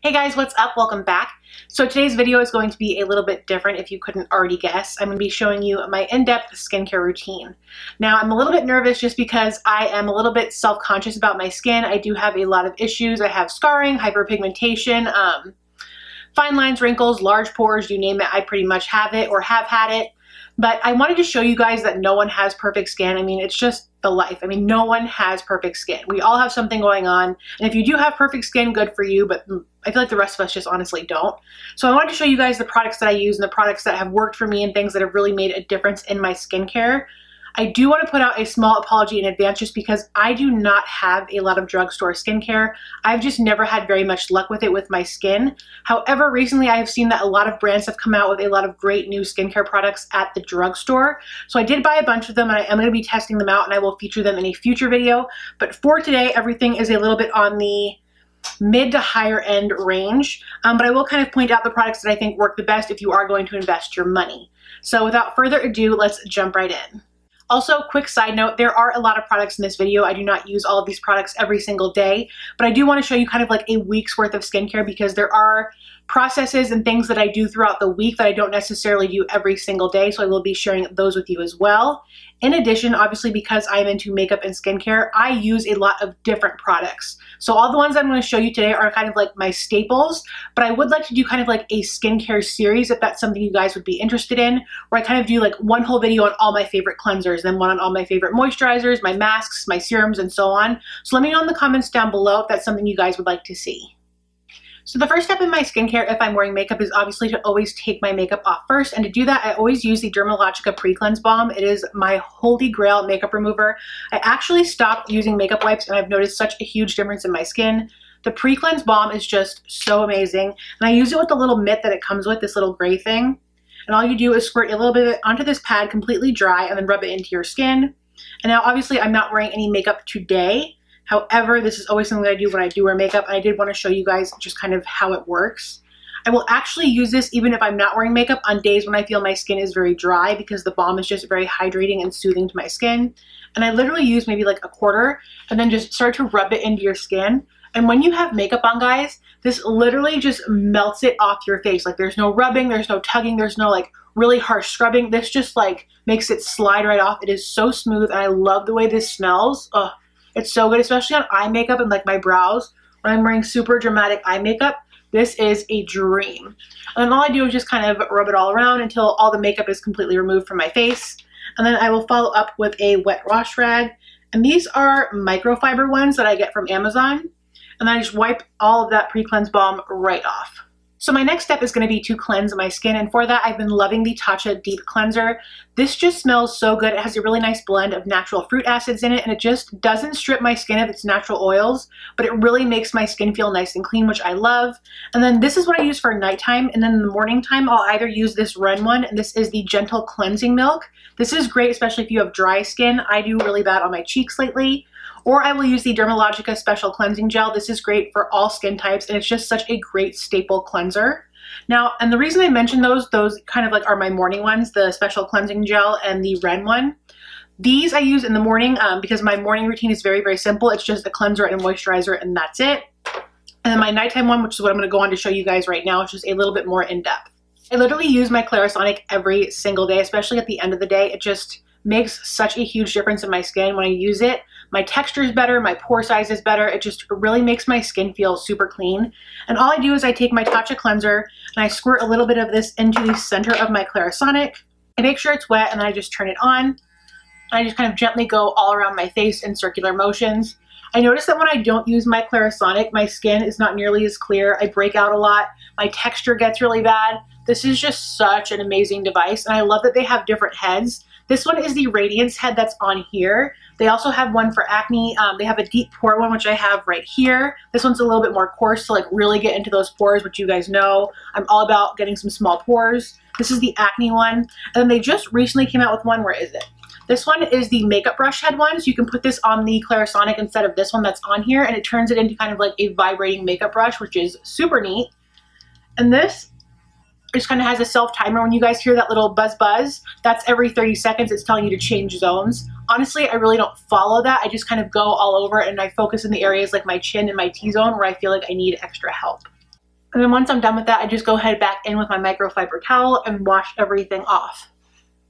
Hey guys, what's up? Welcome back. So today's video is going to be a little bit different if you couldn't already guess. I'm going to be showing you my in-depth skincare routine. Now I'm a little bit nervous just because I am a little bit self-conscious about my skin. I do have a lot of issues. I have scarring, hyperpigmentation, fine lines, wrinkles, large pores, you name it. I pretty much have it or have had it. But I wanted to show you guys that no one has perfect skin. I mean, it's just the life. I mean, no one has perfect skin. We all have something going on. And if you do have perfect skin, good for you. But I feel like the rest of us just honestly don't. So I wanted to show you guys the products that I use and the products that have worked for me and things that have really made a difference in my skincare. I do want to put out a small apology in advance just because I do not have a lot of drugstore skincare. I've just never had very much luck with it with my skin. However, recently I have seen that a lot of brands have come out with a lot of great new skincare products at the drugstore. So I did buy a bunch of them and I am going to be testing them out and I will feature them in a future video. But for today, everything is a little bit on the mid to higher end range. But I will kind of point out the products that I think work the best if you are going to invest your money. So without further ado, let's jump right in. Also, quick side note, there are a lot of products in this video. I do not use all of these products every single day, but I do want to show you kind of like a week's worth of skincare because there are processes and things that I do throughout the week that I don't necessarily do every single day, so I will be sharing those with you as well. In addition, obviously because I'm into makeup and skincare, I use a lot of different products. So all the ones I'm going to show you today are kind of like my staples, but I would like to do kind of like a skincare series if that's something you guys would be interested in, where I kind of do like one whole video on all my favorite cleansers, then one on all my favorite moisturizers, my masks, my serums, and so on. So let me know in the comments down below if that's something you guys would like to see. So the first step in my skincare if I'm wearing makeup is obviously to always take my makeup off first, and to do that I always use the Dermalogica Pre-Cleanse Balm. It is my holy grail makeup remover. I actually stopped using makeup wipes and I've noticed such a huge difference in my skin. The Pre-Cleanse Balm is just so amazing, and I use it with the little mitt that it comes with, this little gray thing. And all you do is squirt a little bit of it onto this pad completely dry and then rub it into your skin. And now obviously I'm not wearing any makeup today. However, this is always something that I do when I do wear makeup, and I did want to show you guys just kind of how it works. I will actually use this even if I'm not wearing makeup on days when I feel my skin is very dry because the balm is just very hydrating and soothing to my skin. And I literally use maybe like a quarter and then just start to rub it into your skin. And when you have makeup on, guys, this literally just melts it off your face. Like there's no rubbing, there's no tugging, there's no like really harsh scrubbing. This just like makes it slide right off. It is so smooth and I love the way this smells. Ugh. It's so good, especially on eye makeup and like my brows. When I'm wearing super dramatic eye makeup, this is a dream. And then all I do is just kind of rub it all around until all the makeup is completely removed from my face. And then I will follow up with a wet wash rag. And these are microfiber ones that I get from Amazon. And I just wipe all of that pre-cleanse balm right off. So my next step is going to be to cleanse my skin, and for that I've been loving the Tatcha Deep Cleanser. This just smells so good. It has a really nice blend of natural fruit acids in it, and it just doesn't strip my skin of its natural oils, but it really makes my skin feel nice and clean, which I love. And then this is what I use for nighttime, and then in the morning time I'll either use this Ren one, and this is the Gentle Cleansing Milk. This is great especially if you have dry skin. I do really bad on my cheeks lately. Or I will use the Dermalogica Special Cleansing Gel. This is great for all skin types, and it's just such a great staple cleanser. Now, and the reason I mentioned those kind of like are my morning ones, the Special Cleansing Gel and the Ren one. These I use in the morning because my morning routine is very, very simple. It's just a cleanser and a moisturizer, and that's it. And then my nighttime one, which is what I'm going to go on to show you guys right now, is just a little bit more in-depth. I literally use my Clarisonic every single day, especially at the end of the day. It just makes such a huge difference in my skin when I use it. My texture is better, my pore size is better. It just really makes my skin feel super clean. And all I do is I take my Tatcha cleanser and I squirt a little bit of this into the center of my Clarisonic. I make sure it's wet and then I just turn it on. And I just kind of gently go all around my face in circular motions. I notice that when I don't use my Clarisonic, my skin is not nearly as clear. I break out a lot. My texture gets really bad. This is just such an amazing device, and I love that they have different heads. This one is the Radiance head that's on here. They also have one for acne. They have a deep pore one, which I have right here. This one's a little bit more coarse to like really get into those pores, which you guys know. I'm all about getting some small pores. This is the acne one. And then they just recently came out with one, where is it? This one is the makeup brush head one. So you can put this on the Clarisonic instead of this one that's on here, and it turns it into kind of like a vibrating makeup brush, which is super neat. And this just kind of has a self-timer. When you guys hear that little buzz buzz, that's every 30 seconds. It's telling you to change zones. Honestly, I really don't follow that. I just kind of go all over it and I focus in the areas like my chin and my T-zone where I feel like I need extra help. And then once I'm done with that, I just go head back in with my microfiber towel and wash everything off.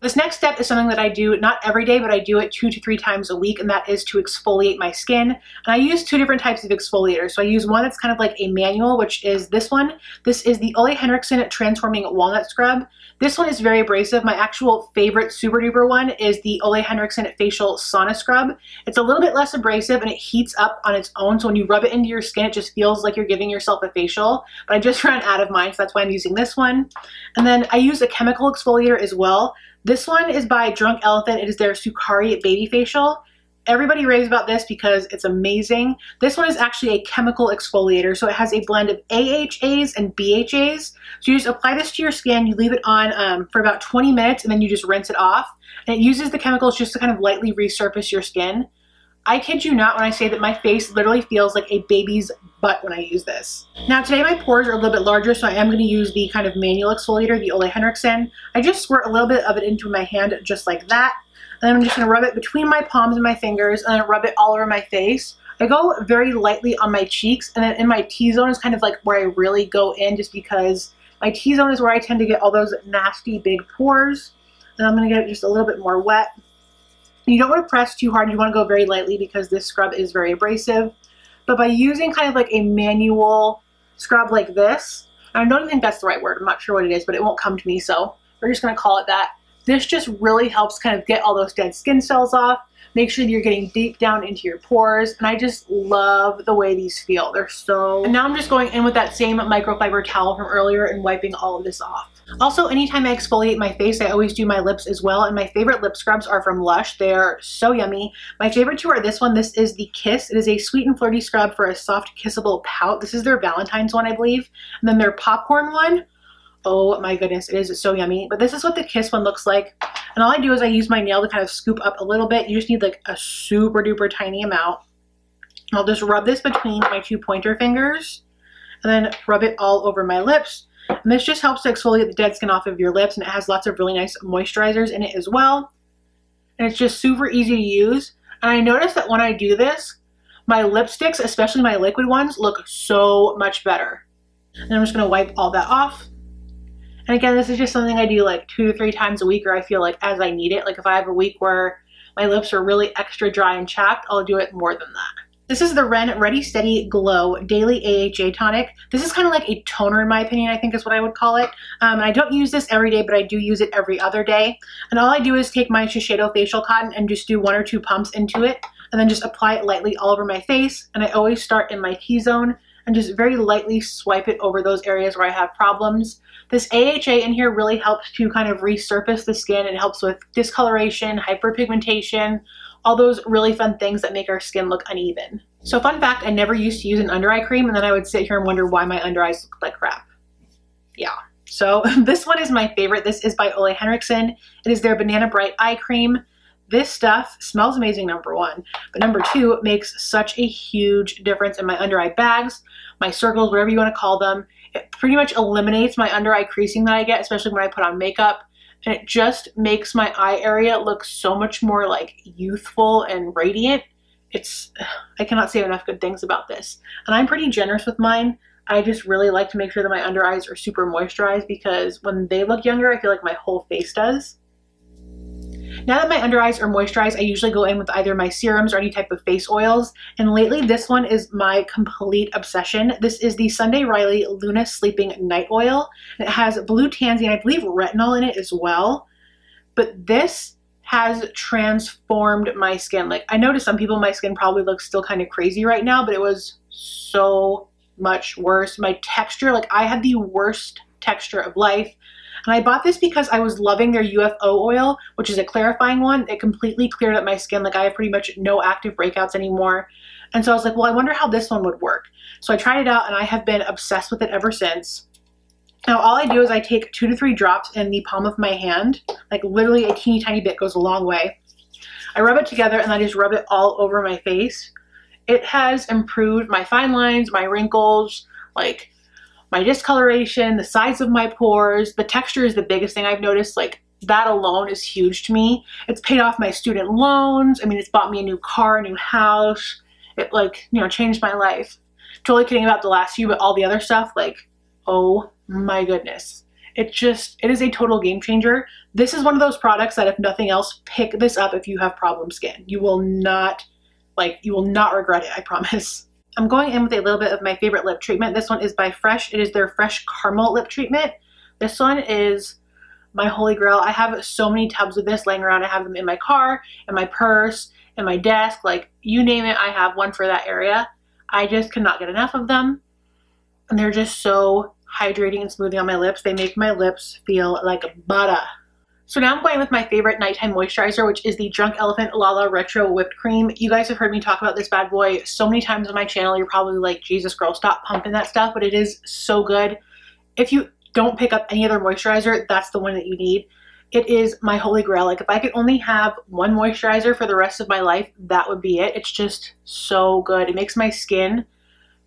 This next step is something that I do not every day, but I do it 2 to 3 times a week, and that is to exfoliate my skin. And I use 2 different types of exfoliators. So I use one that's kind of like a manual, which is this one. This is the Ole Henriksen Transforming Walnut Scrub. This one is very abrasive. My actual favorite super duper one is the Ole Henriksen Facial Sauna Scrub. It's a little bit less abrasive and it heats up on its own. So when you rub it into your skin, it just feels like you're giving yourself a facial. But I just ran out of mine, so that's why I'm using this one. And then I use a chemical exfoliator as well. This one is by Drunk Elephant. It is their Sukari Baby Facial. Everybody raves about this because it's amazing. This one is actually a chemical exfoliator, so it has a blend of AHAs and BHAs. So you just apply this to your skin, you leave it on for about 20 minutes, and then you just rinse it off. And it uses the chemicals just to kind of lightly resurface your skin. I kid you not when I say that my face literally feels like a baby's butt when I use this. Now today my pores are a little bit larger, so I am going to use the kind of manual exfoliator, the Ole Henriksen. I just squirt a little bit of it into my hand just like that. And then I'm just going to rub it between my palms and my fingers, and then rub it all over my face. I go very lightly on my cheeks, and then in my T-zone is kind of like where I really go in, just because my T-zone is where I tend to get all those nasty big pores. And I'm going to get it just a little bit more wet. You don't want to press too hard. You want to go very lightly because this scrub is very abrasive. But by using kind of like a manual scrub like this, and I don't even think that's the right word. I'm not sure what it is, but it won't come to me, so we're just going to call it that. This just really helps kind of get all those dead skin cells off. Make sure that you're getting deep down into your pores. And I just love the way these feel. They're so... And now I'm just going in with that same microfiber towel from earlier and wiping all of this off. Also, anytime I exfoliate my face, I always do my lips as well. And my favorite lip scrubs are from Lush. They're so yummy. My favorite two are this one. This is the Kiss. It is a sweet and flirty scrub for a soft kissable pout. This is their Valentine's one, I believe. And then their popcorn one. Oh my goodness, it is so yummy. But this is what the Kiss one looks like. And all I do is I use my nail to kind of scoop up a little bit. You just need like a super duper tiny amount. I'll just rub this between my 2 pointer fingers and then rub it all over my lips. And this just helps to exfoliate the dead skin off of your lips, and it has lots of really nice moisturizers in it as well. And it's just super easy to use. And I noticed that when I do this, my lipsticks, especially my liquid ones, look so much better. And I'm just going to wipe all that off. And again, this is just something I do like 2 to 3 times a week, or I feel like as I need it. Like if I have a week where my lips are really extra dry and chapped, I'll do it more than that. This is the Ren Ready Steady Glow Daily AHA Tonic. This is kind of like a toner in my opinion, I think is what I would call it. I don't use this every day, but I do use it every other day. And all I do is take my Shiseido facial cotton and just do 1 or 2 pumps into it, and then just apply it lightly all over my face. And I always start in my T-zone and just very lightly swipe it over those areas where I have problems. This AHA in here really helps to kind of resurface the skin. It helps with discoloration, hyperpigmentation, all those really fun things that make our skin look uneven. So fun fact, I never used to use an under eye cream, and then I would sit here and wonder why my under eyes look like crap. Yeah, so this one is my favorite. This is by Ole Henriksen. It is their Banana Bright Eye Cream. This stuff smells amazing, number 1, but number 2, it makes such a huge difference in my under eye bags, my circles, whatever you want to call them. It pretty much eliminates my under eye creasing that I get, especially when I put on makeup. And it just makes my eye area look so much more like youthful and radiant. I cannot say enough good things about this. And I'm pretty generous with mine. I just really like to make sure that my under eyes are super moisturized, because when they look younger, I feel like my whole face does. Now that my under eyes are moisturized, I usually go in with either my serums or any type of face oils. And lately, this one is my complete obsession. This is the Sunday Riley Luna Sleeping Night Oil. It has blue tansy and I believe retinol in it as well. But this has transformed my skin. Like, I know to some people my skin probably looks still kind of crazy right now, but it was so much worse. My texture, like I had the worst texture of life. And I bought this because I was loving their UFO oil, which is a clarifying one. It completely cleared up my skin. Like I have pretty much no active breakouts anymore. And so I was like, well, I wonder how this one would work. So I tried it out and I have been obsessed with it ever since. Now all I do is I take 2 to 3 drops in the palm of my hand. Like literally a teeny tiny bit goes a long way. I rub it together and I just rub it all over my face. It has improved my fine lines, my wrinkles, like my discoloration, the size of my pores. The texture is the biggest thing I've noticed. Like that alone is huge to me. It's paid off my student loans. I mean, it's bought me a new car, a new house. It like, you know, changed my life. Totally kidding about the last few, but all the other stuff, like, Oh my goodness. It is a total game changer. This is one of those products that if nothing else, pick this up if you have problem skin. You will not regret it, I promise. I'm going in with a little bit of my favorite lip treatment. This one is by Fresh. It is their Fresh Caramel Lip Treatment. This one is my holy grail. I have so many tubs of this laying around. I have them in my car, in my purse, in my desk, like you name it, I have one for that area. I just cannot get enough of them. And they're just so hydrating and smoothing on my lips. They make my lips feel like butter. So now I'm going with my favorite nighttime moisturizer, which is the Drunk Elephant Lala Retro Whipped Cream. You guys have heard me talk about this bad boy so many times on my channel. You're probably like, Jesus girl, stop pumping that stuff, but it is so good. If you don't pick up any other moisturizer, that's the one that you need. It is my holy grail. Like if I could only have one moisturizer for the rest of my life, that would be it. It's just so good. It makes my skin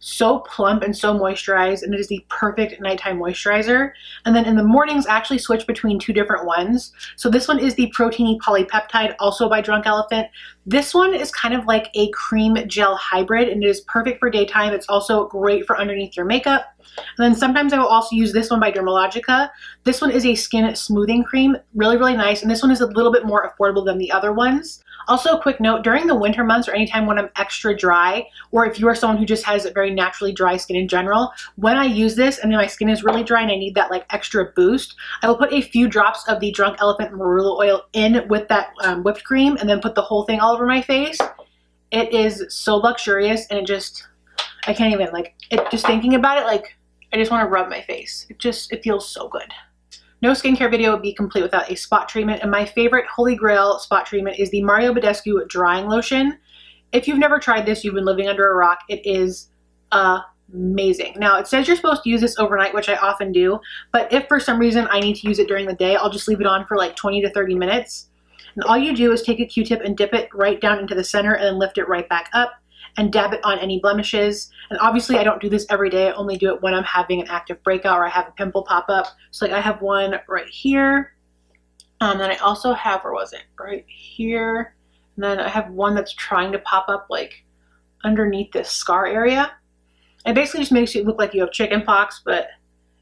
so plump and so moisturized, and it is the perfect nighttime moisturizer. And then in the mornings, I actually switch between two different ones. So this one is the Proteiny Polypeptide, also by Drunk Elephant. This one is kind of like a cream gel hybrid, and it is perfect for daytime. It's also great for underneath your makeup. And then sometimes I will also use this one by Dermalogica. This one is a skin smoothing cream, really, really nice. And this one is a little bit more affordable than the other ones. Also, a quick note, during the winter months or anytime when I'm extra dry, or if you are someone who just has very naturally dry skin in general, when I use this and then my skin is really dry and I need that like extra boost, I will put a few drops of the Drunk Elephant Marula oil in with that whipped cream and then put the whole thing all over my face. It is so luxurious, and I can't even, like, just thinking about it, like, I just want to rub my face. It feels so good. No skincare video would be complete without a spot treatment, and my favorite holy grail spot treatment is the Mario Badescu Drying Lotion. If you've never tried this, you've been living under a rock. It is amazing. Now, it says you're supposed to use this overnight, which I often do, but if for some reason I need to use it during the day, I'll just leave it on for like 20 to 30 minutes. And all you do is take a Q-tip and dip it right down into the center and then lift it right back up and dab it on any blemishes. And obviously I don't do this every day. I only do it when I'm having an active breakout or I have a pimple pop up. So like I have one right here. Then I also have, where was it? Right here. And then I have one that's trying to pop up like underneath this scar area. It basically just makes it look like you have chicken pox, but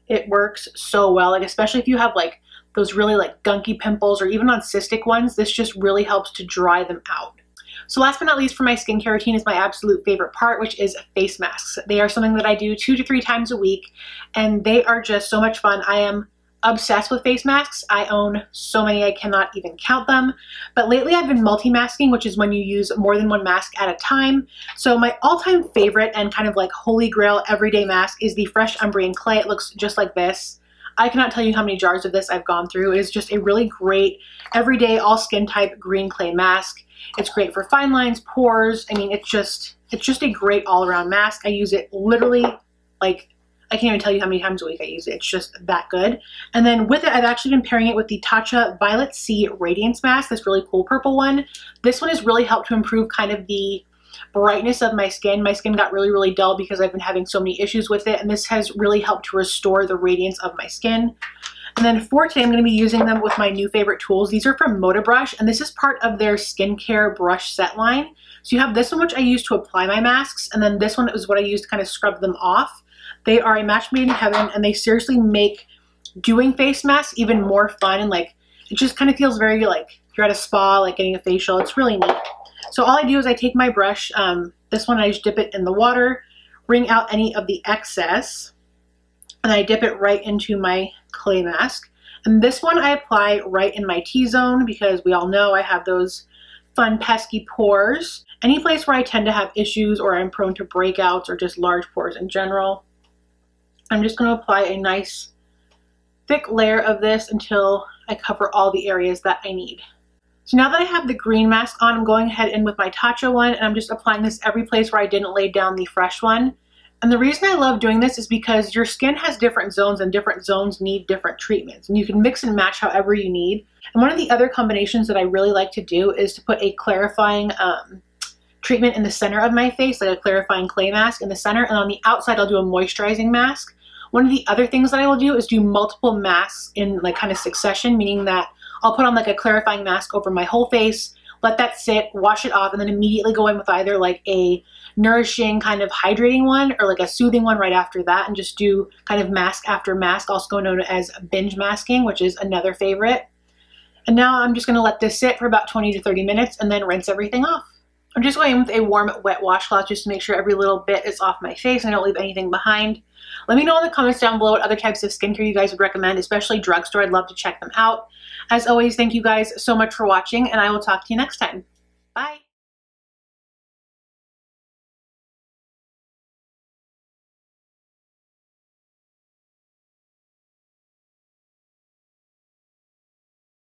it works so well. Like especially if you have like those really like gunky pimples or even on cystic ones, this just really helps to dry them out. So last but not least for my skincare routine is my absolute favorite part, which is face masks. They are something that I do 2 to 3 times a week, and they are just so much fun. I am obsessed with face masks. I own so many, I cannot even count them. But lately I've been multi-masking, which is when you use more than one mask at a time. So my all-time favorite and kind of like holy grail everyday mask is the Fresh Umbrian Clay. It looks just like this. I cannot tell you how many jars of this I've gone through. It is just a really great everyday all skin type green clay mask. It's great for fine lines, pores. I mean, it's just a great all-around mask. I use it literally, like, I can't even tell you how many times a week I use it. It's just that good. And then with it, I've actually been pairing it with the Tatcha Violet C Radiance Mask, this really cool purple one. This one has really helped to improve kind of the brightness of my skin. My skin got really, really dull because I've been having so many issues with it, and this has really helped to restore the radiance of my skin. And then for today, I'm going to be using them with my new favorite tools. These are from Modabrush, and this is part of their skincare brush set line. So you have this one, which I use to apply my masks, and then this one is what I use to kind of scrub them off. They are a match made in heaven, and they seriously make doing face masks even more fun, and like, it just kind of feels very like you're at a spa, like getting a facial. It's really neat. So all I do is I take my brush, this one I just dip it in the water, wring out any of the excess, and I dip it right into my clay mask. And this one I apply right in my T-zone because we all know I have those fun pesky pores. Any place where I tend to have issues or I'm prone to breakouts or just large pores in general. I'm just going to apply a nice thick layer of this until I cover all the areas that I need. So now that I have the green mask on, I'm going ahead in with my Tatcha one, and I'm just applying this every place where I didn't lay down the Fresh one. And the reason I love doing this is because your skin has different zones and different zones need different treatments, and you can mix and match however you need. And one of the other combinations that I really like to do is to put a clarifying treatment in the center of my face, like a clarifying clay mask in the center, and on the outside I'll do a moisturizing mask. One of the other things that I will do is do multiple masks in like kind of succession, meaning that I'll put on like a clarifying mask over my whole face, let that sit, wash it off, and then immediately go in with either like a nourishing kind of hydrating one or like a soothing one right after that, and just do kind of mask after mask, also known as binge masking, which is another favorite. And now I'm just going to let this sit for about 20 to 30 minutes and then rinse everything off. I'm just going in with a warm, wet washcloth just to make sure every little bit is off my face and I don't leave anything behind. Let me know in the comments down below what other types of skincare you guys would recommend, especially drugstore. I'd love to check them out. As always, thank you guys so much for watching, and I will talk to you next time. Bye!